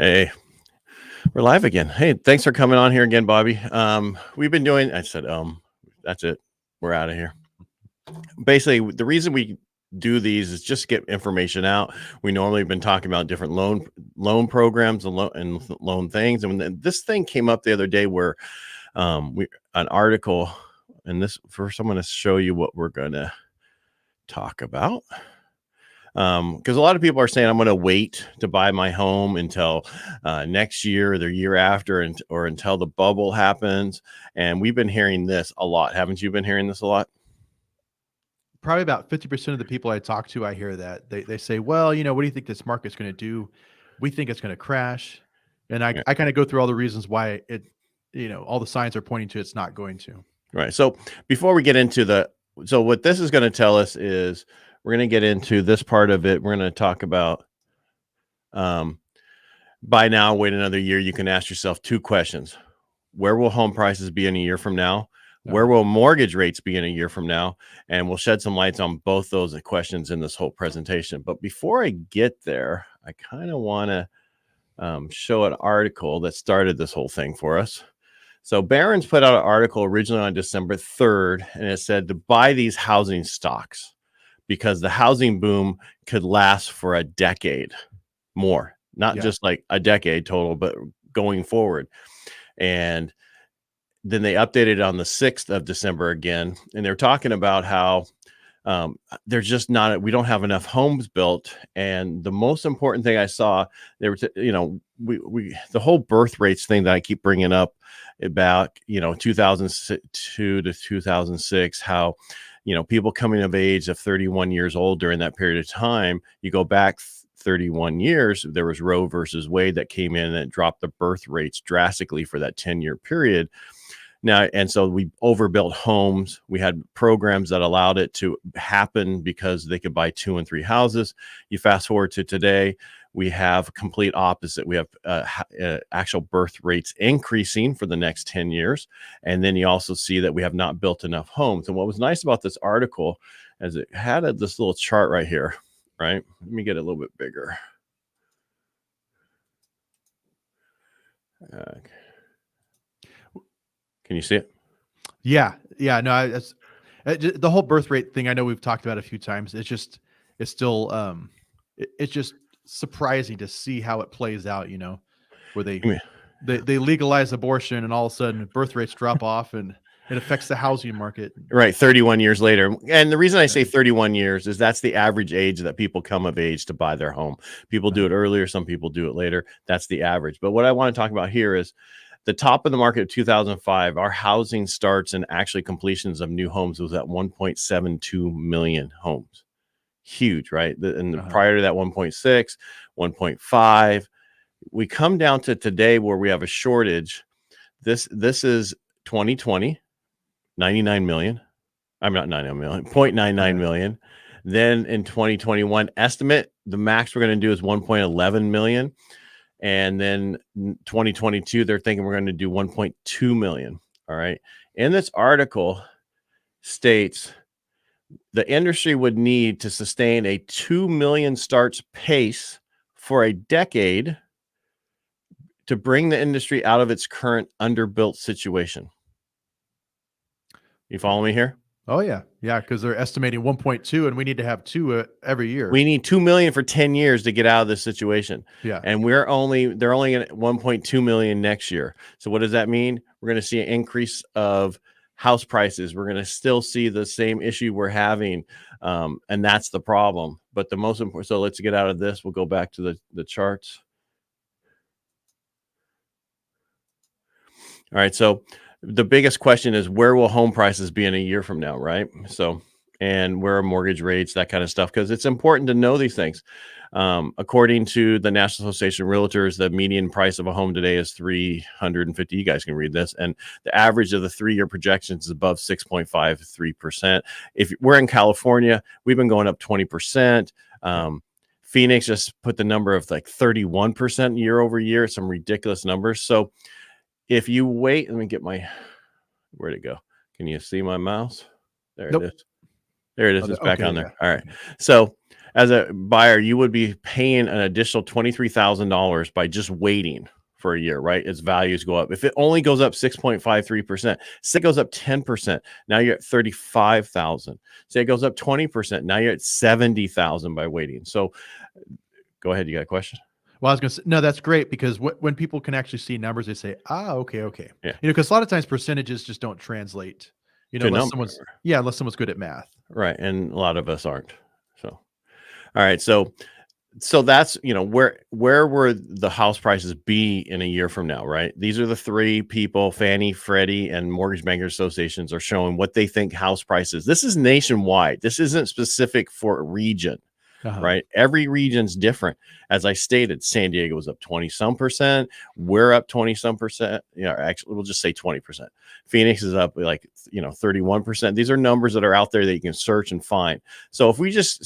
Hey, we're live again. Hey, thanks for coming on here again, Bobby. We've been doing, I said, that's it. We're out of here. Basically, the reason we do these is just get information out. We normally have been talking about different loan programs and loan things. And when this thing came up the other day where an article, and this first I'm going to show you what we're going to talk about. Because a lot of people are saying I'm going to wait to buy my home until next year or the year after, or until the bubble happens. And we've been hearing this a lot. Haven't you been hearing this a lot? Probably about 50% of the people I talk to, I hear that they say, well, what do you think this market's going to do? We think it's going to crash. And I Yeah. kind of go through all the reasons why all the signs are pointing to it's not going to. Right. So before we get into so what this is going to tell us is we're going to get into this part of it. We're going to talk about buy now, wait another year. You can ask yourself two questions. Where will home prices be in a year from now? Where will mortgage rates be in a year from now? And we'll shed some lights on both those questions in this whole presentation. But before I get there, I kind of want to show an article that started this whole thing for us. So Barron's put out an article originally on December 3rd, and it said to buy these housing stocks because the housing boom could last for a decade more, not just like a decade total, but going forward. And then they updated it on the 6th of December again, and they're talking about how there's just we don't have enough homes built. And the most important thing I saw, they were, the whole birth rates thing that I keep bringing up about, 2002 to 2006, how, people coming of age of 31 years old during that period of time, you go back 31 years, there was Roe versus Wade that came in and dropped the birth rates drastically for that 10-year period. Now, and so we overbuilt homes. We had programs that allowed it to happen because they could buy 2 and 3 houses. You fast forward to today, we have complete opposite. We have actual birth rates increasing for the next 10 years. And then you also see that we have not built enough homes. And what was nice about this article is it had this little chart right here, right? Let me get it a little bit bigger. Can you see it? Yeah. No, the whole birth rate thing. I know we've talked about a few times. It's still it's just surprising to see how it plays out. Where they legalize abortion and all of a sudden birth rates drop off and it affects the housing market. Right. 31 years later. And the reason I say 31 years is that's the average age that people come of age to buy their home. People do it earlier. Some people do it later. That's the average. But what I want to talk about here is the top of the market of 2005, our housing starts and actually completions of new homes was at 1.72 million homes. Huge, right? And prior to that, 1.6, 1.5. We come down to today where we have a shortage. This is 2020, 99 million. I'm not 99 million, 0.99 million. Then in 2021, estimate the max we're going to do is 1.11 million. And then 2022, they're thinking we're going to do 1.2 million. All right. And this article states the industry would need to sustain a 2 million starts pace for a decade to bring the industry out of its current underbuilt situation. You follow me here? Oh, yeah. Yeah, because they're estimating 1.2 and we need to have 2 every year. We need 2 million for 10 years to get out of this situation. Yeah. And they're only at 1.2 million next year. So what does that mean? We're going to see an increase of house prices. We're going to still see the same issue we're having. And that's the problem. But the most important, so let's get out of this. We'll go back to the charts. All right. So the biggest question is where will home prices be in a year from now, right? So, and where are mortgage rates, that kind of stuff, because it's important to know these things. According to the National Association of Realtors, the median price of a home today is $350. You guys can read this. And the average of the 3-year projections is above 6.53%. If we're in California, we've been going up 20%. Phoenix just put the number of like 31% year over year, some ridiculous numbers. So if you wait, let me get where'd it go? Can you see my mouse? There it is. There it is. It's back on there. All right. So As a buyer, you would be paying an additional $23,000 by just waiting for a year, right? Its values go up. If it only goes up 6.53%, say it goes up 10%, now you're at 35,000. Say it goes up 20%, now you're at 70,000 by waiting. So go ahead, you got a question? Well, I was going to say, no, that's great because when people can actually see numbers, they say, okay. Yeah. Because a lot of times percentages just don't translate, To a unless number. unless someone's good at math. Right. And a lot of us aren't. So, all right. So that's, where would the house prices be in a year from now, right? These are the three people, Fannie, Freddie, and Mortgage Bankers Associations are showing what they think house prices. This is nationwide. This isn't specific for a region. Right. Every region's different. As I stated, San Diego was up 20 some percent. We're up 20 some percent. Actually, we'll just say 20%. Phoenix is up 31%. These are numbers that are out there that you can search and find. So if we just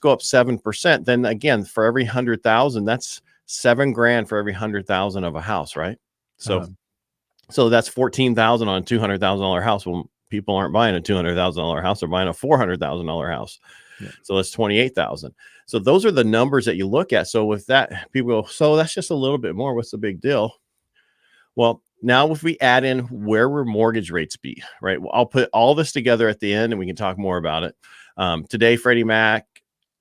go up 7%, then again, for every 100,000, that's $7,000 for every 100,000 of a house. Right. So that's 14,000 on a $200,000 house. Well, people aren't buying a $200,000 house. They're buying a $400,000 house. Yeah. So that's 28,000. So those are the numbers that you look at. So with that, people go, so that's just a little bit more. What's the big deal? Well, now if we add in where will mortgage rates be, right? Well, I'll put all this together at the end and we can talk more about it. Today, Freddie Mac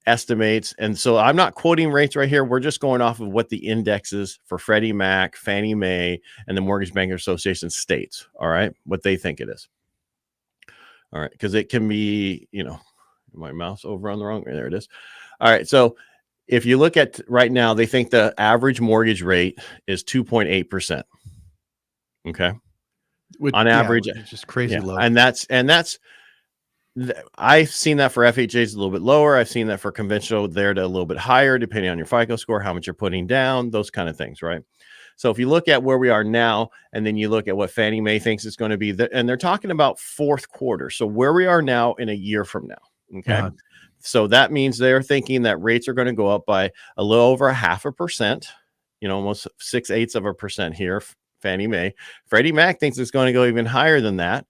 estimates. And so I'm not quoting rates right here. We're just going off of what the index is for Freddie Mac, Fannie Mae, and the Mortgage Bankers Association states. All right. What they think it is. All right. Because it can be, my mouse over on the wrong, there it is. All right. So if you look at right now, they think the average mortgage rate is 2.8%. Okay. On average, it's just crazy low. And that's I've seen that for FHA's a little bit lower. I've seen that for conventional there to a little bit higher, depending on your FICO score, how much you're putting down, those kind of things. Right. So if you look at where we are now, and then you look at what Fannie Mae thinks it's going to be, and they're talking about fourth quarter. So where we are now in a year from now. Okay. So that means they're thinking that rates are going to go up by a little over 0.5%, almost 6/8% here. Fannie Mae. Freddie Mac thinks it's going to go even higher than that.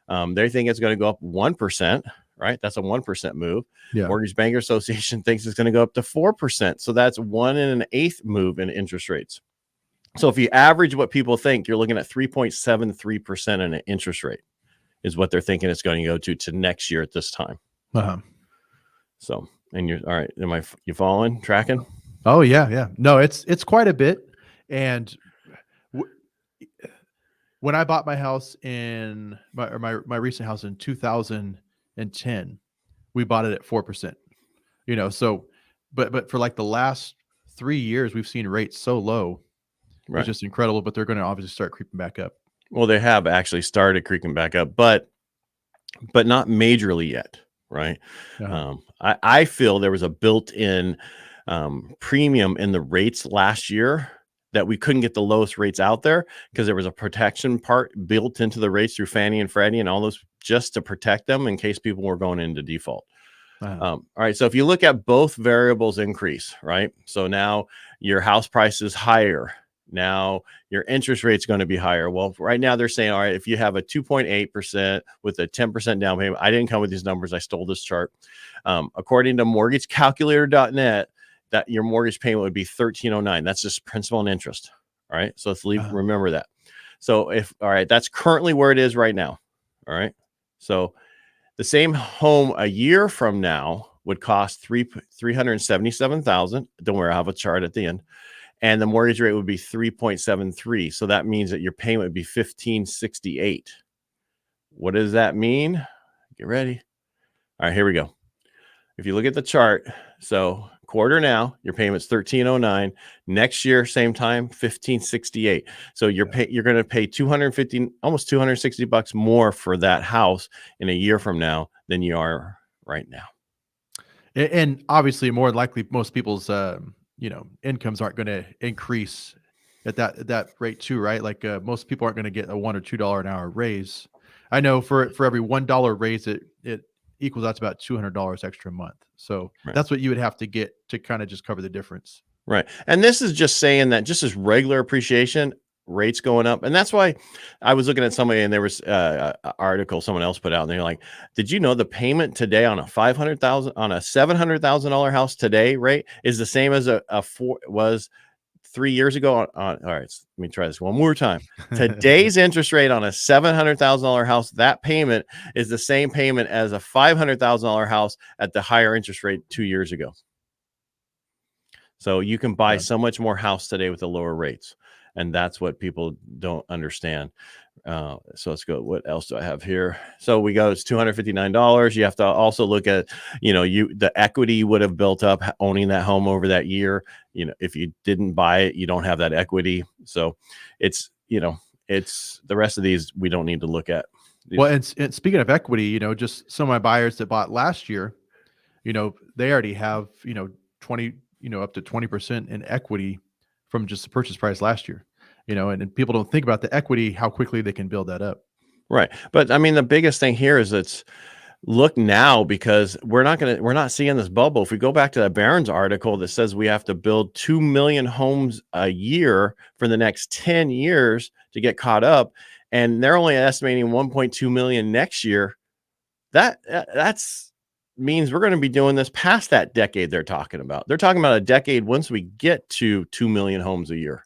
They think it's going to go up 1%, right? That's a 1% move. Yeah. Mortgage Banker Association thinks it's going to go up to 4%. So that's 1 1/8 move in interest rates. So if you average what people think, you're looking at 3.73% in an interest rate is what they're thinking it's going to go to next year at this time. So, and you're all right. You following, tracking? Oh yeah. No, it's quite a bit. And when I bought my house in my recent house in 2010, we bought it at 4%, so, but for like the last 3 years, we've seen rates so low. Right. It's just incredible, but they're going to obviously start creeping back up. Well, they have actually started creeping back up, but not majorly yet. Right. I feel there was a built-in premium in the rates last year that we couldn't get the lowest rates out there because there was a protection part built into the rates through Fannie and Freddie and all those just to protect them in case people were going into default. All right. So if you look at both variables increase, right? So now your house price is higher. Now your interest rate's going to be higher. Well, right now they're saying, all right, if you have a 2.8% with a 10% down payment, I didn't come with these numbers. I stole this chart. According to mortgagecalculator.net, that your mortgage payment would be $1,309. That's just principal and interest. All right. So let's remember that. So all right, that's currently where it is right now. All right. So the same home a year from now would cost $377,000. Don't worry, I have a chart at the end. And the mortgage rate would be 3.73. So that means that your payment would be $1,568. What does that mean? Get ready. All right, here we go. If you look at the chart, so quarter now, your payment's $1,309. Next year, same time, $1,568. So you're going to pay almost $260 more for that house in a year from now than you are right now. And obviously, more likely, most people's incomes aren't going to increase at that rate too, right? Like most people aren't going to get a $1 or $2 an hour raise. I know for every $1 raise, it equals out to about $200 extra a month. So that's what you would have to get to kind of just cover the difference. Right. And this is just saying that just as regular appreciation, rates going up. And that's why I was looking at somebody, and there was an article someone else put out, and they're like, did you know the payment today on a $700,000 house today rate is the same as was 3 years ago all right, let me try this one more time. Today's interest rate on a $700,000 house, that payment is the same payment as a $500,000 house at the higher interest rate 2 years ago. So you can buy so much more house today with the lower rates. And that's what people don't understand. So let's go. What else do I have here? So we go, it's $259. You have to also look at, the equity you would have built up owning that home over that year. If you didn't buy it, you don't have that equity. So it's the rest of these we don't need to look at. Well, and speaking of equity, just some of my buyers that bought last year, they already have, 20, up to 20% in equity from just the purchase price last year, and people don't think about the equity, how quickly they can build that up. Right. But I mean, the biggest thing here is look now, because we're not seeing this bubble. If we go back to that Barron's article that says we have to build 2 million homes a year for the next 10 years to get caught up, and they're only estimating 1.2 million next year, that's means we're going to be doing this past that decade they're talking about. They're talking about a decade once we get to 2 million homes a year.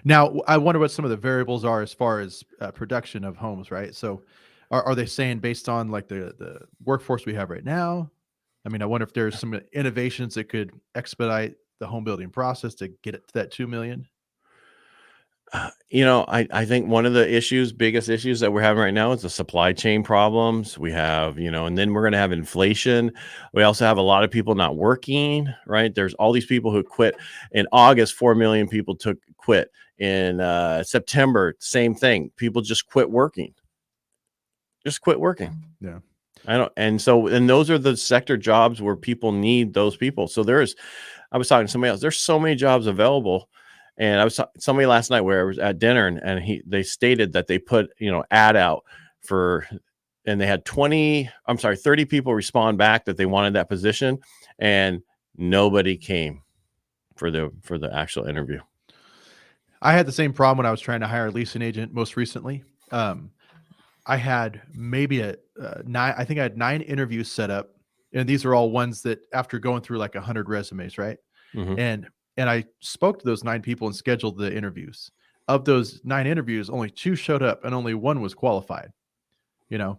Now, I wonder what some of the variables are as far as production of homes, right? So are they saying based on like the workforce we have right now? I mean, I wonder if there's some innovations that could expedite the home building process to get it to that 2 million. I think one of the biggest issues that we're having right now is the supply chain problems. We have, and then we're going to have inflation. We also have a lot of people not working, right? There's all these people who quit in August. 4 million people quit in September. Same thing. People just quit working. Yeah. And those are the sector jobs where people need those people. So I was talking to somebody else. There's so many jobs available. And I was somebody last night where I was at dinner, and they stated that they put, ad out and they had 30 people respond back that they wanted that position, and nobody came for the actual interview. I had the same problem when I was trying to hire a leasing agent most recently. I had maybe I think I had 9 interviews set up, and these are all ones that after going through like 100 resumes, right? Mm-hmm. And I spoke to those 9 people and scheduled the interviews. Of those 9 interviews, only 2 showed up and only 1 was qualified, and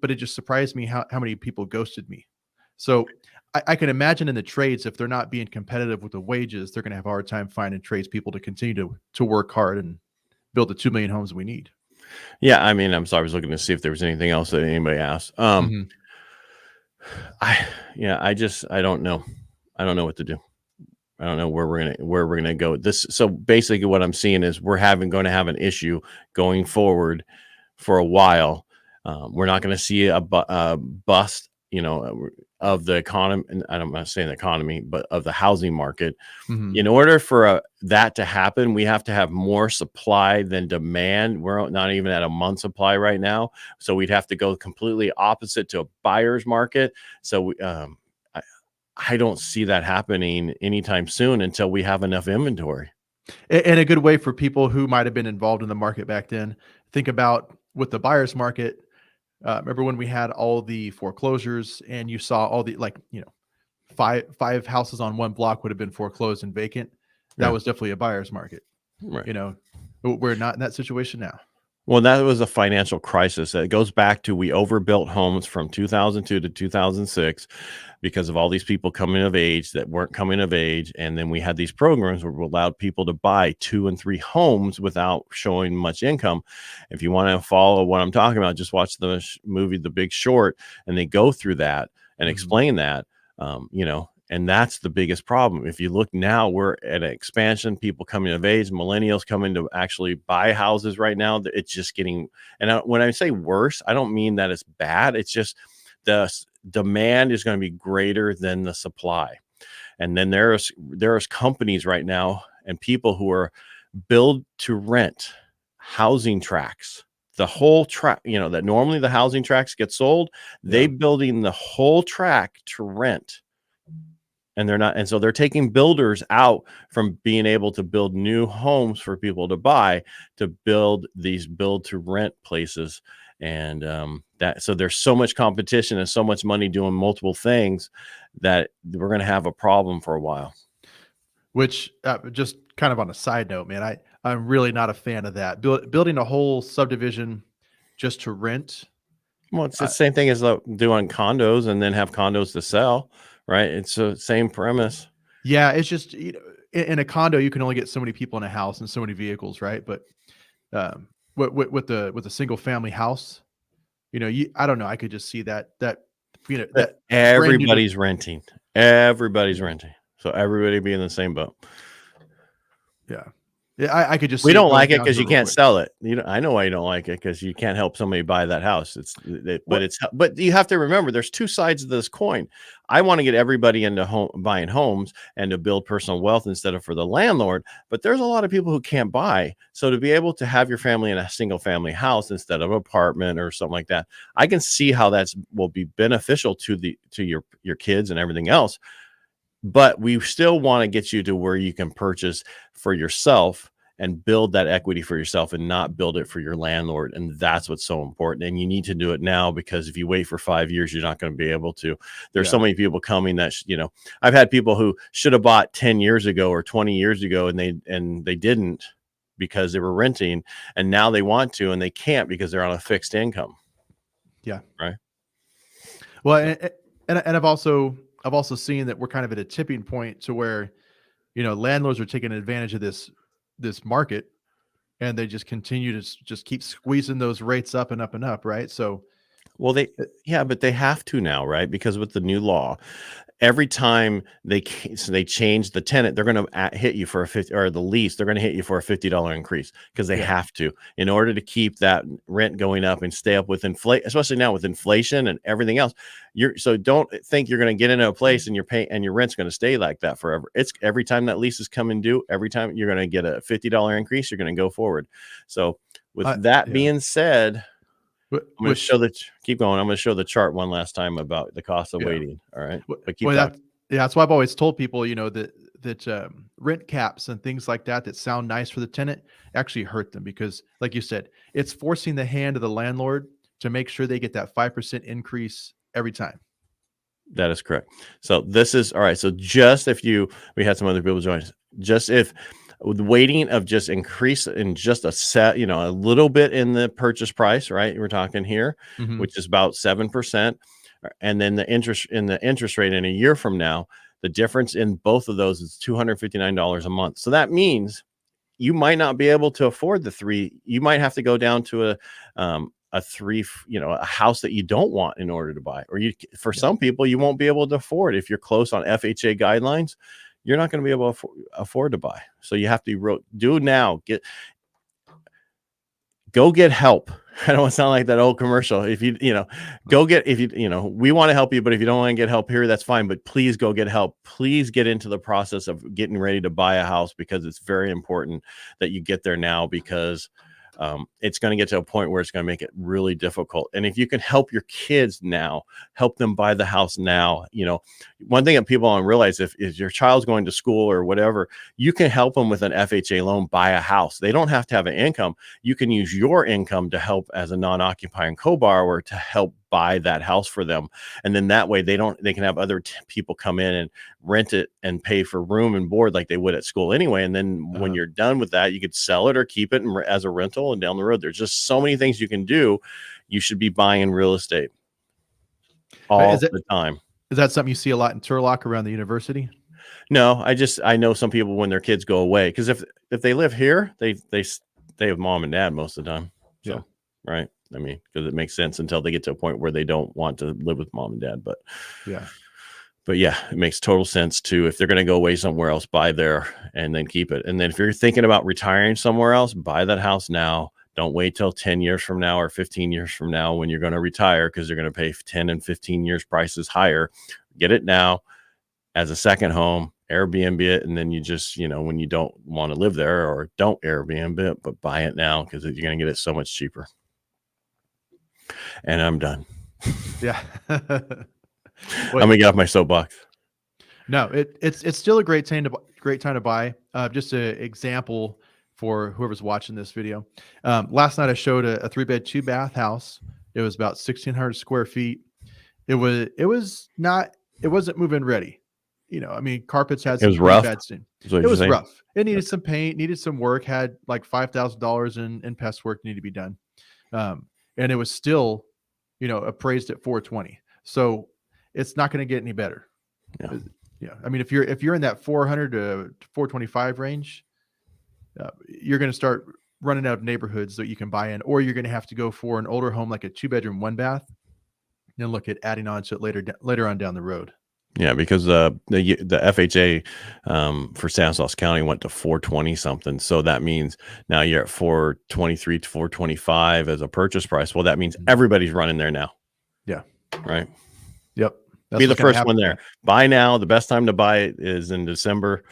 but it just surprised me how many people ghosted me. So I can imagine in the trades, if they're not being competitive with the wages, they're going to have a hard time finding tradespeople to continue to work hard and build the 2 million homes we need. Yeah. I mean, I'm sorry. I was looking to see if there was anything else that anybody asked. I don't know. I don't know what to do. I don't know where we're gonna go. So basically, what I'm seeing is we're going to have an issue going forward for a while. We're not going to see a bust, of the economy. And I'm not saying the economy, but of the housing market. In order for that to happen, we have to have more supply than demand. We're not even at a month supply right now, so we'd have to go completely opposite to a buyer's market. So I don't see that happening anytime soon until we have enough inventory. And a good way for people who might have been involved in the market back then, think about with the buyer's market. Remember when we had all the foreclosures and you saw all the, five houses on one block would have been foreclosed and vacant. That was definitely a buyer's market. Right. We're not in that situation now. Well, that was a financial crisis. It goes back to we overbuilt homes from 2002 to 2006 because of all these people coming of age that weren't coming of age. And then we had these programs where we allowed people to buy 2 and 3 homes without showing much income. If you want to follow what I'm talking about, just watch the movie The Big Short, and they go through that and explain that, and that's the biggest problem. If you look now, we're at an expansion, people coming of age, millennials coming to actually buy houses right now. It's just getting, when I say worse, I don't mean that it's bad. It's just the demand is going to be greater than the supply. And then there's companies right now and people who are build to rent housing tracts. The whole track, that normally the housing tracts get sold, they building the whole tract to rent. and they're not, and so they're taking builders out from being able to build new homes for people to buy, to build these build to rent places. And so there's so much competition and so much money doing multiple things that we're going to have a problem for a while. Which just kind of on a side note, man, I'm really not a fan of that. Building a whole subdivision just to rent. Well, it's the same thing as doing condos and then have condos to sell, right? It's the same premise. Yeah, it's just, in a condo you can only get so many people in a house and so many vehicles, right? But with the single family house, I don't know, I could just see that that everybody's renting. Everybody's renting. So everybody be in the same boat. Yeah. Yeah, I could just. We see don't it like going it down because to you real can't quick. sell it. I know why you don't like it, because you can't help somebody buy that house. But you have to remember, there's two sides of this coin. I want to get everybody into buying homes and to build personal wealth instead of for the landlord. But there's a lot of people who can't buy. So to be able to have your family in a single family house instead of an apartment or something like that, I can see how will be beneficial to your kids and everything else. But we still want to get you to where you can purchase for yourself and build that equity for yourself and not build it for your landlord. And that's what's so important. And you need to do it now, because if you wait for 5 years, you're not going to be able to. There's so many people coming that, I've had people who should have bought 10 years ago or 20 years ago, and they didn't, because they were renting, and now they want to, and they can't because they're on a fixed income. Yeah. Right. Well, and I've also seen that we're kind of at a tipping point to where, landlords are taking advantage of this market, and they just continue to just keep squeezing those rates up and up and up. Right. So, well, but they have to now, right? Because with the new law, every time they change the tenant, they're going to hit you for a 50, or the lease, they're going to hit you for a $50 increase, because they have to, in order to keep that rent going up and stay up with inflation, especially now with inflation and everything else. So don't think you're going to get into a place and your rent's going to stay like that forever. It's every time that lease is coming due, every time you're going to get a $50 increase, you're going to go forward. So with that being said, I'm going to show keep going. I'm going to show the chart one last time about the cost of waiting. All right. But keep talking. That's why I've always told people, that rent caps and things like that sound nice for the tenant actually hurt them, because, like you said, it's forcing the hand of the landlord to make sure they get that 5% increase every time. That is correct. So this is all right. So just we had some other people join us. Just if the waiting of just increase in just a little bit in the purchase price, right? We're talking here, which is about 7%. And then the interest rate in a year from now, the difference in both of those is $259 a month. So that means you might not be able to afford the 3. You might have to go down to a 3, a house that you don't want in order to buy, or for some people, you won't be able to afford. If you're close on FHA guidelines, you're not going to be able to afford to buy. So you have to do now. Go get help. I don't want to sound like that old commercial. If we want to help you, but if you don't want to get help here, that's fine. But please go get help. Please get into the process of getting ready to buy a house, because it's very important that you get there now, because it's going to get to a point where it's going to make it really difficult. And if you can help your kids now, help them buy the house now. One thing that people don't realize, if your child's going to school or whatever, you can help them with an FHA loan, buy a house. They don't have to have an income. You can use your income to help as a non-occupying co-borrower to help buy that house for them. And then that way they can have other people come in and rent it and pay for room and board like they would at school anyway. And then when you're done with that, you could sell it or keep it as a rental, and down the road, there's just so many things you can do. You should be buying real estate all the time. Is that something you see a lot in Turlock around the university? No, I know some people, when their kids go away, because if they live here, they have mom and dad most of the time. So, right. I mean, because it makes sense until they get to a point where they don't want to live with mom and dad. But yeah, it makes total sense to, if they're going to go away somewhere else, buy there and then keep it. And then if you're thinking about retiring somewhere else, buy that house now. Don't wait till 10 years from now or 15 years from now when you're going to retire, because they're going to pay 10 and 15 years prices higher. Get it now as a second home, Airbnb it, and then you just, when you don't want to live there, or don't Airbnb it, but buy it now, because you're going to get it so much cheaper. And I'm done. Yeah. I'm going to get off my soapbox. No, it's still a great time to buy. Just an example for whoever's watching this video. Last night I showed a 3-bed 2-bath house. It was about 1,600 square feet. It wasn't move-in ready. I mean, carpets had It was some pretty rough. bad stain. Is what It you're was saying? rough. It needed some paint, needed some work, had like $5,000 in pest work needed to be done. And it was still, appraised at 420. So it's not going to get any better. Yeah. Yeah. I mean, if you're in that 400 to 425 range, you're going to start running out of neighborhoods that you can buy in, or you're going to have to go for an older home, like a 2-bedroom, 1-bath, and look at adding on to it later on down the road. Yeah, because the FHA for Stanislaus County went to 420 something. So that means now you're at 423 to 425 as a purchase price. Well, that means everybody's running there now. Yeah. Right. Yep. Be the first one there. Buy now. The best time to buy it is in December.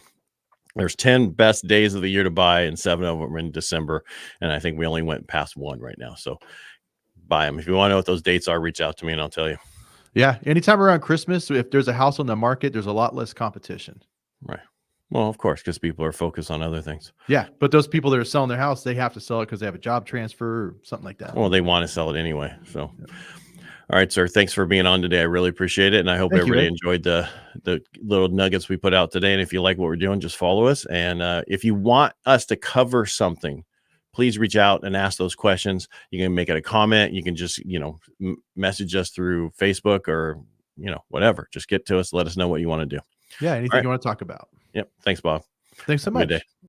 There's 10 best days of the year to buy, and 7 of them are in December. And I think we only went past 1 right now. So buy them. If you want to know what those dates are, reach out to me and I'll tell you. Yeah. Anytime around Christmas, if there's a house on the market, there's a lot less competition. Right. Well, of course, because people are focused on other things. Yeah. But those people that are selling their house, they have to sell it because they have a job transfer or something like that. Well, they want to sell it anyway. So, all right, sir. Thanks for being on today. I really appreciate it. And I hope everybody enjoyed the little nuggets we put out today. And if you like what we're doing, just follow us. And if you want us to cover something, please reach out and ask those questions. You can make it a comment. You can just, message us through Facebook or, whatever. Just get to us. Let us know what you want to do. Yeah. Anything you want to talk about. Yep. Thanks, Bob. Thanks so much. Good day.